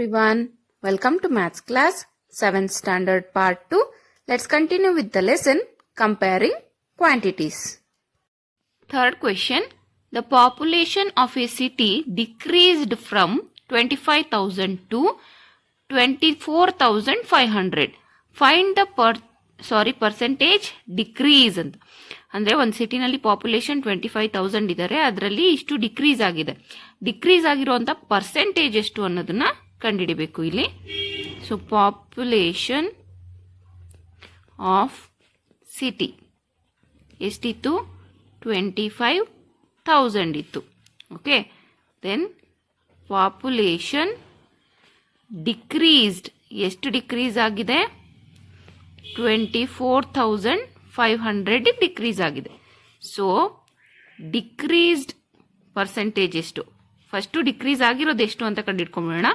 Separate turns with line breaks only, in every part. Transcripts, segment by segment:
everyone. Welcome to Maths class 7th standard part 2. Let's continue with the lesson comparing quantities. Third question. The population of a city decreased from 25,000 to 24,500. Find the percentage decrease ಅಂತ. ಅಂದರೆ ಒಂದು ಸಿಟಿನಲ್ಲಿ population 25,000 ಇದ್ದಾರೆ, ಅದರಲ್ಲಿ ಇಷ್ಟು decrease ಆಗಿದೆ. Decrease ಆಗಿರುವಂಥ percentage ಎಷ್ಟು ಅನ್ನೋದನ್ನ ಕಂಡುಹಿಡಿಬೇಕು ಇಲ್ಲಿ. ಸೊ ಪಾಪ್ಯುಲೇಷನ್ ಆಫ್ ಸಿಟಿ ಎಷ್ಟಿತ್ತು? 25,000 ಇತ್ತು. ಓಕೆ, ದೆನ್ ಪಾಪ್ಯುಲೇಷನ್ ಡಿಕ್ರೀಸ್ಡ್, ಎಷ್ಟು ಡಿಕ್ರೀಸ್ ಆಗಿದೆ? 24,500 ಡಿಕ್ರೀಸ್ ಆಗಿದೆ. ಸೊ ಡಿಕ್ರೀಸ್ಡ್ ಪರ್ಸೆಂಟೇಜ್ ಎಷ್ಟು? ಫಸ್ಟು ಡಿಕ್ರೀಸ್ ಆಗಿರೋದು ಎಷ್ಟು ಅಂತ ಕಂಡುಹಿಡ್ಕೊಂಡ್ಬಿಡೋಣ.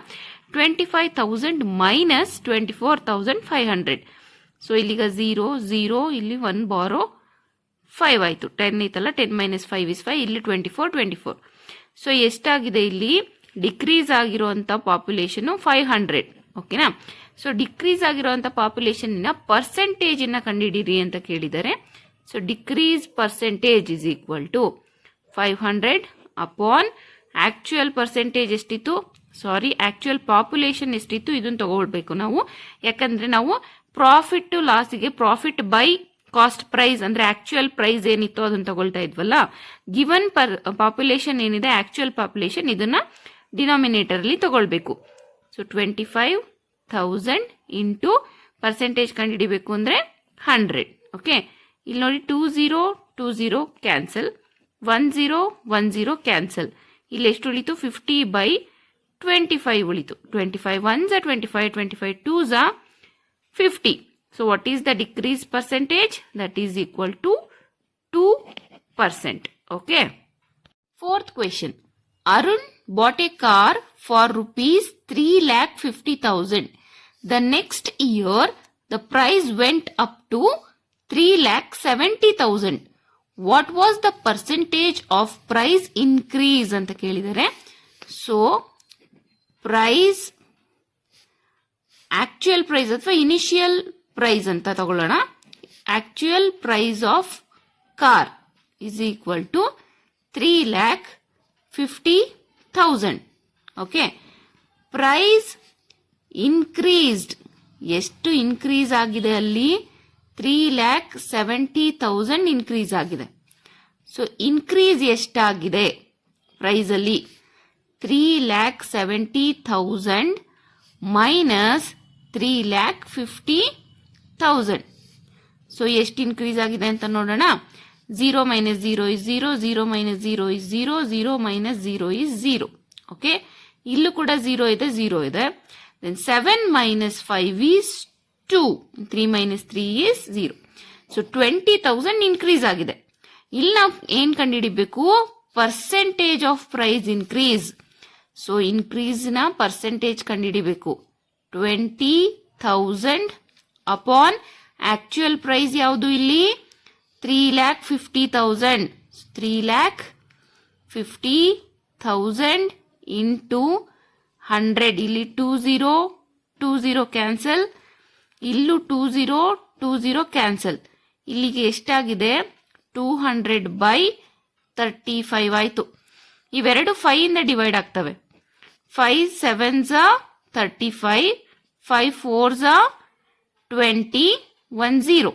25,000 ಮೈನಸ್ 24,500. ಸೊ ಇಲ್ಲಿಗ 0 0, ಇಲ್ಲಿ 1 ಬಾರೋ 5 ಆಯಿತು. 10 ಐತಲ್ಲ, 10 ಮೈನಸ್ 5 ಇಸ್ 5. ಇಲ್ಲಿ 24. ಸೊ ಎಷ್ಟಾಗಿದೆ ಇಲ್ಲಿ? ಡಿಕ್ರೀಸ್ ಆಗಿರುವಂಥ ಪಾಪ್ಯುಲೇಷನು 500. ಓಕೆನಾ? ಸೊ ಡಿಕ್ರೀಸ್ ಆಗಿರುವಂಥ ಪಾಪ್ಯುಲೇಷನ್ನ ಪರ್ಸೆಂಟೇಜನ್ನು ಕಂಡುಹಿಡೀರಿ ಅಂತ ಕೇಳಿದ್ದಾರೆ. So decrease percentage is equal to 500 upon actual percentage ಎಷ್ಟಿತ್ತು? ಆಕ್ಚುಯಲ್ ಪಾಪ್ಯುಲೇಷನ್ ಎಷ್ಟಿತ್ತು ಇದನ್ನು ತಗೊಳ್ಬೇಕು ನಾವು. ಯಾಕಂದ್ರೆ ನಾವು ಪ್ರಾಫಿಟ್ ಟು ಲಾಸಿಗೆ ಪ್ರಾಫಿಟ್ ಬೈ ಕಾಸ್ಟ್ ಪ್ರೈಸ್ ಅಂದ್ರೆ ಆಕ್ಚುಯಲ್ ಪ್ರೈಸ್ ಏನಿತ್ತು ಅದನ್ನು ತಗೊಳ್ತಾ ಇದ್ವಲ್ಲ. ಗಿವನ್ ಪಾಪ್ಯುಲೇಷನ್ ಏನಿದೆ, ಆಕ್ಚುಯಲ್ ಪಾಪ್ಯುಲೇಷನ್, ಇದನ್ನ ಡಿನಾಮಿನೇಟರ್ ಅಲ್ಲಿ ತಗೊಳ್ಬೇಕು. ಸೊ 25,000 ಇಂಟು ಪರ್ಸೆಂಟೇಜ್ ಕಂಡುಹಿಡಿಬೇಕು ಅಂದ್ರೆ 100. ಓಕೆ, ಇಲ್ಲಿ ನೋಡಿ 20 ಕ್ಯಾನ್ಸಲ್, 10 ಕ್ಯಾನ್ಸಲ್. ಇಲ್ಲಿ ಎಷ್ಟು ಉಳಿತು? 50/25 ಉಳಿತು. 25 1s 25, 25 2s 50. So what is the decrease percentage? That is equal to 2%. Okay. Fourth question. Arun bought a car for rupees 3,50,000. The next year the price went up to 3,70,000. What was the percentage of price increase ಅಂತ ಕೇಳಿದರೆ. So price, actual price ಅಥವಾ initial price ಅಂತ ತಗೊಳ್ಳೋಣ. Actual price of car is equal to 3,50,000. Okay, price increased, ಎಷ್ಟು increase ಆಗಿದೆ ಅಲ್ಲಿ? 3,70,000 increase ಆಗಿದೆ. So increase ಎಷ್ಟಾಗಿದೆ ಪ್ರೈಸ್ ಅಲ್ಲಿ? 3,70,000 ಮೈನಸ್ 3,50,000. ಸೊ ಎಷ್ಟು ಇನ್ಕ್ರೀಸ್ ಆಗಿದೆ ಅಂತ ನೋಡೋಣ. 0 minus 0 is 0, 0 minus 0 is 0, 0 minus 0 is 0. Okay, ಇಲ್ಲೂ ಕೂಡ 0 ಇದೆ, 0 ಇದೆ. Then 7 minus 5 is 2, 3 minus 3 is 0. So 20,000 increase ಆಗಿದೆ. ಇಲ್ಲಿ ನಾವು ಏನ್ ಕಂಡುಹಿಡಿಬೇಕು? Percentage of price increase. So increase ನ ಪರ್ಸೆಂಟೇಜ್ ಕಂಡುಹಿಡಿಬೇಕು. 20,000 ಅಪಾನ್ ಆಕ್ಚುಯಲ್ ಪ್ರೈಸ್ ಯಾವುದು ಇಲ್ಲಿ? 3,50,000. 3,50,000 ಇಂಟು 100. ಇಲ್ಲಿ 20 ಕ್ಯಾನ್ಸಲ್, ಇಲ್ಲೂ 20 ಕ್ಯಾನ್ಸಲ್. ಇಲ್ಲಿಗೆ ಎಷ್ಟಾಗಿದೆ? 200/35 ಆಯ್ತು. ಇವೆರಡು 5 ಇಂದ ಡಿವೈಡ್ ಆಗ್ತವೆ. 5 7s 35, 5 4s 20, 1 0.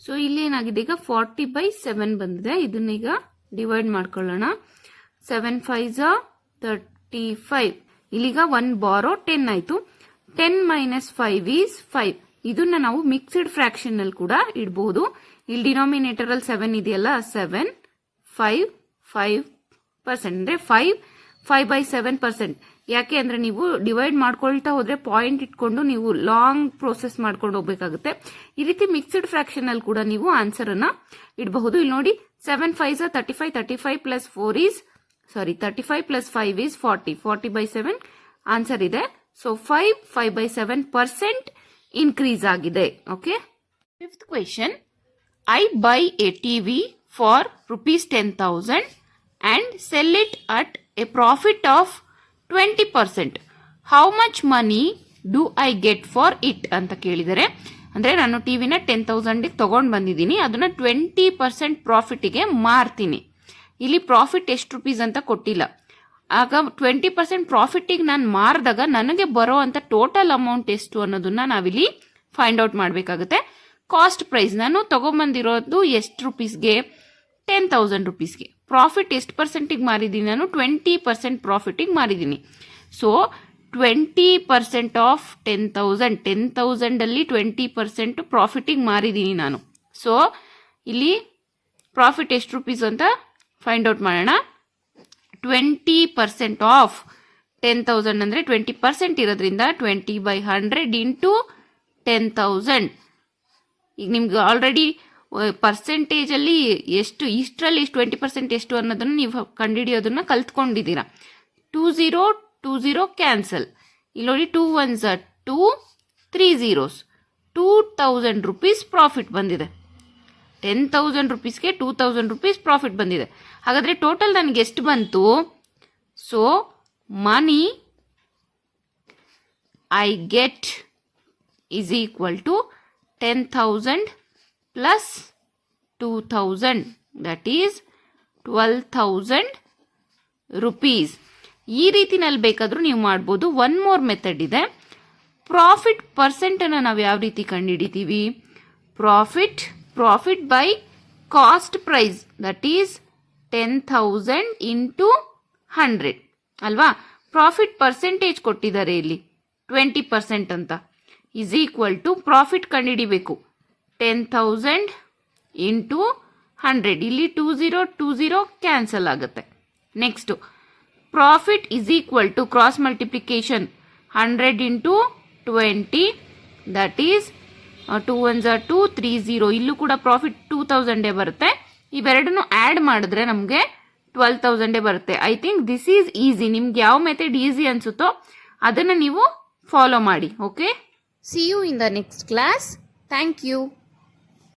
ಸೊ ಇಲ್ಲಿ ಏನಾಗಿದೆ? ಈಗ 40/7 ಬಂದಿದೆ. ಇದನ್ನೀಗ ಡಿವೈಡ್ ಮಾಡ್ಕೊಳ್ಳೋಣ. 7 5s 35. ಇಲ್ಲಿಗ 1 ಬಾರೋ 10 ಆಯ್ತು. 10 ಮೈನಸ್ 5 ಈಸ್ 5. ಇದನ್ನ ನಾವು ಮಿಕ್ಸ್ಡ್ ಫ್ರಾಕ್ಷನ್ ಅಲ್ಲಿ ಕೂಡ ಇಡಬಹುದು. ಇಲ್ಲಿ ಡಿನಾಮಿನೇಟರ್ ಅಲ್ಲಿ 7 ಇದೆಯಲ್ಲ, 7 5 5% ಅಂದ್ರೆ 5/7%. ಯಾಕೆ ಅಂದ್ರೆ ನೀವು ಡಿವೈಡ್ ಮಾಡ್ಕೊಳ್ತಾ ಹೋದ್ರೆ ಪಾಯಿಂಟ್ ಇಟ್ಕೊಂಡು ನೀವು ಲಾಂಗ್ ಪ್ರೋಸೆಸ್ ಮಾಡ್ಕೊಂಡು ಹೋಗ್ಬೇಕಾಗುತ್ತೆ. ಈ ರೀತಿ ಮಿಕ್ಸ್ಡ್ ಫ್ರಾಕ್ಷನ್ ಅಲ್ಲಿ ಕೂಡ ನೀವು ಆನ್ಸರ್ ಅನ್ನ ಇಡಬಹುದು. ಇಲ್ಲಿ ನೋಡಿ 7 5s 35, 35 plus 4 is 35 plus 5 is 40, 40/7 answer ಇದೆ. ಸೊ 5/7% ಇನ್ಕ್ರೀಸ್ ಆಗಿದೆ. Okay, fifth question. I by A TV for rupees 10,000 and sell it at a profit of 20%. How much money do I get for it ಅಂತ ಕೇಳಿದರೆ, ಅಂದರೆ ನಾನು ಟಿವಿನ 10,000 ತಗೊಂಡು ಬಂದಿದ್ದೀನಿ, ಅದನ್ನ 20% ಪ್ರಾಫಿಟಿಗೆ ಮಾರ್ತೀನಿ. ಇಲ್ಲಿ ಪ್ರಾಫಿಟ್ ಎಷ್ಟು ರುಪೀಸ್ ಅಂತ ಕೊಟ್ಟಿಲ್ಲ. ಆಗ 20% ಪ್ರಾಫಿಟಿಗೆ ನಾನು ಮಾರಿದಾಗ ನನಗೆ ಬರೋ ಅಂತ ಟೋಟಲ್ ಅಮೌಂಟ್ ಎಷ್ಟು ಅನ್ನೋದನ್ನ ನಾವಿಲ್ಲಿ ಫೈಂಡ್ ಔಟ್ ಮಾಡಬೇಕಾಗುತ್ತೆ. ಕಾಸ್ಟ್ ಪ್ರೈಸ್ ನಾನು ತಗೊಂಬಂದಿರೋದು ಎಷ್ಟು ರುಪೀಸ್ಗೆ, 10,000 ರುಪೀಸ್ಗೆ. ಪ್ರಾಫಿಟ್ ಎಷ್ಟು ಪರ್ಸೆಂಟಿಗೆ ಮಾರಿದ್ದೀನಿ ನಾನು, 20% ಪ್ರಾಫಿಟಿಗೆ ಮಾರಿದ್ದೀನಿ. ಸೊ 20% ಆಫ್ 10,000, 10,000 20% ಪ್ರಾಫಿಟಿಗೆ ಮಾರಿದ್ದೀನಿ ನಾನು. ಸೊ ಇಲ್ಲಿ ಪ್ರಾಫಿಟ್ ಎಷ್ಟು ರುಪೀಸ್ ಅಂತ ಫೈಂಡ್ ಔಟ್ ಮಾಡೋಣ. 20% ಆಫ್ 10,000 ಅಂದರೆ 20% ಇರೋದ್ರಿಂದ 20/100 ಇಂಟು 10,000. ಈಗ ನಿಮ್ಗೆ ಆಲ್ರೆಡಿ ಪರ್ಸೆಂಟೇಜಲ್ಲಿ ಎಷ್ಟು, ಇಷ್ಟರಲ್ಲಿ 20% ಎಷ್ಟು ಅನ್ನೋದನ್ನು ನೀವು ಕಂಡುಹಿಡಿಯೋದನ್ನ ಕಲ್ತ್ಕೊಂಡಿದ್ದೀರಾ. 20 ಕ್ಯಾನ್ಸಲ್. ಇಲ್ಲಿ ನೋಡಿ 2 1s 2, 3 zeros, 2,000 ರುಪೀಸ್ ಪ್ರಾಫಿಟ್ ಬಂದಿದೆ. 10,000 ರುಪೀಸ್ಗೆ 2,000 ರುಪೀಸ್ ಪ್ರಾಫಿಟ್ ಬಂದಿದೆ. ಹಾಗಾದರೆ ಟೋಟಲ್ ನನಗೆ ಎಷ್ಟು ಬಂತು? So money I get is equal to 10,000 plus 2,000, that is 12,000 rupees. ಈ ರೀತಿನಲ್ಲಿ ಬೇಕಾದರೂ ನೀವು ಮಾಡ್ಬೋದು. ಒನ್ ಮೋರ್ ಮೆಥಡ್ ಇದೆ. ಪ್ರಾಫಿಟ್ ಪರ್ಸೆಂಟನ್ನು ನಾವು ಯಾವ ರೀತಿ ಕಂಡುಹಿಡಿತೀವಿ? Profit by cost price, that is 10,000 into 100 ಅಲ್ವಾ? ಪ್ರಾಫಿಟ್ ಪರ್ಸೆಂಟೇಜ್ ಕೊಟ್ಟಿದ್ದಾರೆ ಇಲ್ಲಿ 20% ಅಂತ, ಈಸ್ ಈಕ್ವಲ್ ಟು ಪ್ರಾಫಿಟ್ ಕಂಡುಹಿಡಿಬೇಕು 10,000 ಇಂಟು 100. ಇಲ್ಲಿ 20 ಕ್ಯಾನ್ಸಲ್ ಆಗುತ್ತೆ. Next profit is equal to cross multiplication 100 into 20, that is 2 1s 2, 3 0. ಇಲ್ಲೂ ಕೂಡ ಪ್ರಾಫಿಟ್ 2,000 ಬರುತ್ತೆ. ಇವೆರಡನ್ನು ಆ್ಯಡ್ ಮಾಡಿದ್ರೆ ನಮಗೆ 12,000 ಬರುತ್ತೆ. I think this is easy. ನಿಮ್ಗೆ ಯಾವ ಮೆಥಡ್ ಈಸಿ ಅನ್ಸುತ್ತೋ ಅದನ್ನು ನೀವು ಫಾಲೋ ಮಾಡಿ. Okay, see you in the next class. Thank you.